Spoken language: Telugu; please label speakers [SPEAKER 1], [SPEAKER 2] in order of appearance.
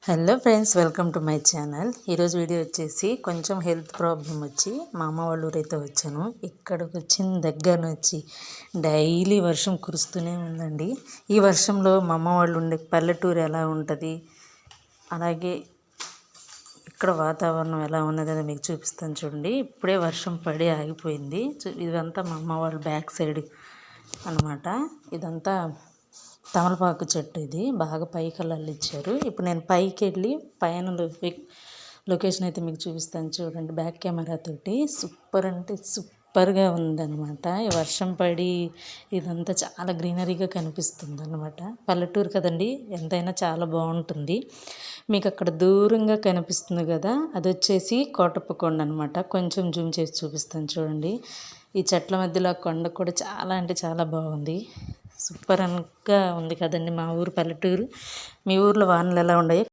[SPEAKER 1] Hello friends, welcome to my channel. ఈరోజు వీడియో వచ్చేసి కొంచెం హెల్త్ ప్రాబ్లం వచ్చి మా అమ్మ వాళ్ళ ఊరైతే వచ్చాను. ఇక్కడికి వచ్చిన దగ్గర నుంచి డైలీ వర్షం కురుస్తూనే ఉందండి. ఈ వర్షంలో మా అమ్మ వాళ్ళు ఉండే పల్లెటూరు ఎలా ఉంటుంది, అలాగే ఇక్కడ వాతావరణం ఎలా ఉన్నదని మీకు చూపిస్తాను చూడండి. ఇప్పుడే వర్షం పడి ఆగిపోయింది. ఇదంతా మా అమ్మ వాళ్ళ బ్యాక్ సైడ్ అన్నమాట. ఇదంతా తమలపాకు చెట్టు, ఇది బాగా పైకి అల్లిచ్చారు. ఇప్పుడు నేను పైకి వెళ్ళి పైన లొకేషన్ అయితే మీకు చూపిస్తాను చూడండి. బ్యాక్ కెమెరా తోటి సూపర్ అంటే సూపర్గా ఉందన్నమాట. ఈ వర్షం పడి ఇదంతా చాలా గ్రీనరీగా కనిపిస్తుంది అన్నమాట. పల్లెటూరు కదండి, ఎంతైనా చాలా బాగుంటుంది. మీకు అక్కడ దూరంగా కనిపిస్తుంది కదా, అది వచ్చేసి కోటప్పకొండ అనమాట. కొంచెం జూమ్ చేసి చూపిస్తాను చూడండి. ఈ చెట్ల మధ్యలో కొండ కూడా చాలా అంటే చాలా బాగుంది. సూపర్ అనగా ఉంది కదండి మా ఊరు పల్లెటూరు. మీ ఊర్లో వానలు ఎలా ఉన్నాయి?